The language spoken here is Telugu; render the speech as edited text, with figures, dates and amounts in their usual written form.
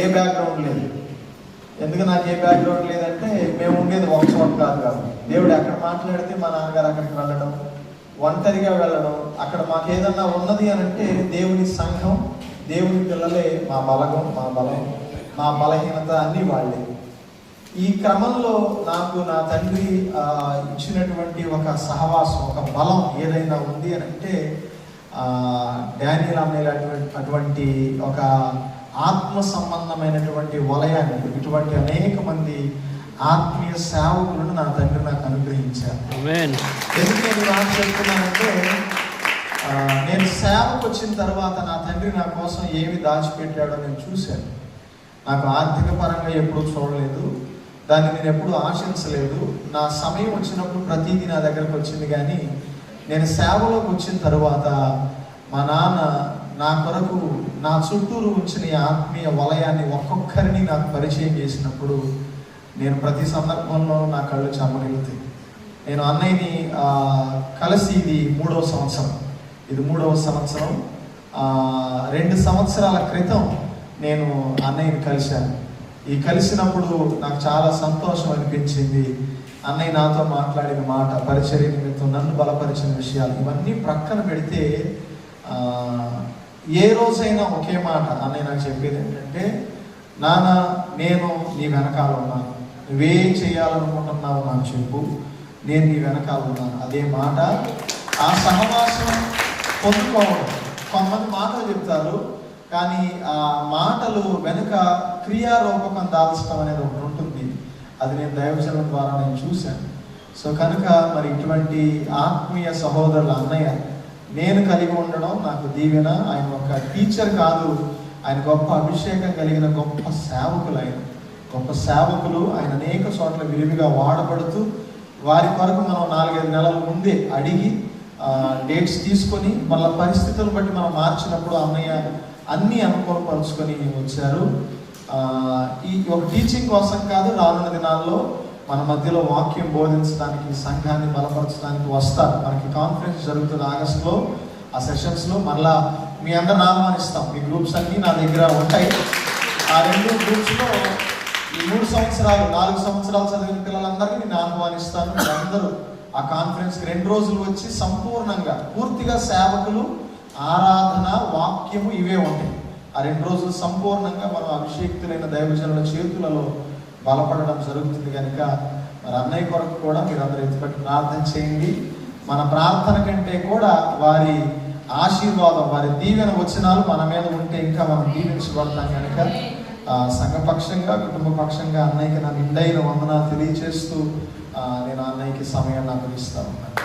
ఏ బ్యాక్గ్రౌండ్ లేదు. ఎందుకు నాకు ఏ బ్యాక్గ్రౌండ్ లేదంటే మేము ఉండేది ఒక చోట కాదు. దేవుడు ఎక్కడ మాట్లాడితే మా నాన్నగారు అక్కడికి వెళ్ళడం, ఒంటరిగా వెళ్ళడం. అక్కడ మాకు ఏదన్నా ఉన్నది అని అంటే దేవుని సంఘం, దేవుని పిల్లలే మా బలగం, మా బలం, మా బలహీనత అన్నీ వాళ్ళే. ఈ క్రమంలో నాకు నా తండ్రి ఇచ్చినటువంటి ఒక సహవాసం, ఒక బలం ఏదైనా ఉంది అని అంటే డానియల్ అటువంటి ఒక ఆత్మ సంబంధమైనటువంటి వలయాన్ని, ఇటువంటి అనేక మంది ఆత్మీయ సేవకులను నా తండ్రి నాకు అనుగ్రహించారు. ఎందుకు నేను నాకు చెప్తున్నానంటే నేను సేవకు వచ్చిన తర్వాత నా తండ్రి నా కోసం ఏమి దాచిపెట్టాడో నేను చూశాను. నాకు ఆర్థిక పరంగా ఎప్పుడూ చూడలేదు, దాన్ని నేను ఎప్పుడూ ఆశించలేదు. నా సమయం వచ్చినప్పుడు ప్రతిదీ నా దగ్గరకు వచ్చింది. కానీ నేను సేవలోకి వచ్చిన తర్వాత మా నాన్న నా కొరకు నా చుట్టూరు ఉంచిన ఈ ఆత్మీయ వలయాన్ని ఒక్కొక్కరిని నాకు పరిచయం చేసినప్పుడు నేను ప్రతి సందర్భంలో నా కళ్ళు చెమ్మగిలుతాయి. నేను అన్నయ్యని కలిసి ఇది 3వ సంవత్సరం. 2 సంవత్సరాల క్రితం నేను అన్నయ్యని కలిశాను. ఈ కలిసినప్పుడు నాకు చాలా సంతోషం అనిపించింది. అన్నయ్య నాతో మాట్లాడిన మాట, పరిచర్య నిమిత్తం నన్ను బలపరిచిన విషయాలు ఇవన్నీ ప్రక్కన పెడితే ఏ రోజైనా ఒకే మాట అన్నయ్య నాకు చెప్పేది ఏంటంటే, నాన్న నేను నీ వెనకాల ఉన్నాను, నువ్వేం చేయాలనుకుంటున్నావు నాకు చెప్పు, నేను నీ వెనకాల ఉన్నాను. అదే మాట. ఆ సహవాసం పొందుకోవడం. కొంతమంది మాటలు చెప్తారు, కానీ ఆ మాటలు వెనుక క్రియారూపకం దాల్చడం అనేది ఒకటి ఉంటుంది. అది నేను దైవజనం ద్వారా నేను చూశాను. సో కనుక మరి ఇటువంటి ఆత్మీయ సహోదరుల అన్నయ్య నేను కలిగి ఉండడం నాకు దీవెన. ఆయన ఒక టీచర్ కాదు, ఆయన గొప్ప అభిషేకం కలిగిన గొప్ప సేవకులు. గొప్ప సేవకులు. ఆయన అనేక చోట్ల విరివిగా వాడబడుతూ వారి కొరకు మనం 4-5 నెలల ముందే అడిగి డేట్స్ తీసుకొని మళ్ళీ పరిస్థితులను బట్టి మనం మార్చినప్పుడు అన్నయ్య అన్నీ అనుకూలపరుచుకొని వచ్చారు. ఈ ఒక టీచింగ్ కోసం కాదు, రానున్న దినాల్లో మన మధ్యలో వాక్యం బోధించడానికి, సంఘాన్ని బలపరచడానికి వస్తారు. మనకి కాన్ఫరెన్స్ జరుగుతుంది ఆగస్టులో. ఆ సెషన్స్లో మళ్ళా మీ అందరిని ఆహ్వానిస్తాం. మీ గ్రూప్స్ అన్నీ నా దగ్గర ఉంటాయి. ఆ 2 గ్రూప్స్లో ఈ 3 సంవత్సరాలు 4 సంవత్సరాలు చదివిన పిల్లలందరినీ నేను ఆహ్వానిస్తాను. అందరూ ఆ కాన్ఫరెన్స్కి 2 రోజులు వచ్చి సంపూర్ణంగా పూర్తిగా సేవకులు, ఆరాధన, వాక్యము ఇవే ఉంటాయి. ఆ 2 రోజులు సంపూర్ణంగా మనం అభిషేక్తులైన దైవజనుల చేతులలో బలపడడం జరుగుతుంది. కనుక మరి అన్నయ్య కొరకు కూడా మీరు అందరూ ఎత్తుపట్టి ప్రార్థన చేయండి. మన ప్రార్థన కంటే కూడా వారి ఆశీర్వాదం, వారి దీవెన వచనాలు మన మీద ఉంటే ఇంకా మనం దీవించబడతాం. కనుక సంఘపక్షంగా, కుటుంబ పక్షంగా అన్నయ్యకి నా నిండైన వందనాలు తెలియజేస్తూ నేను అన్నయ్యకి సమయాన్ని అందిస్తా ఉన్నాను.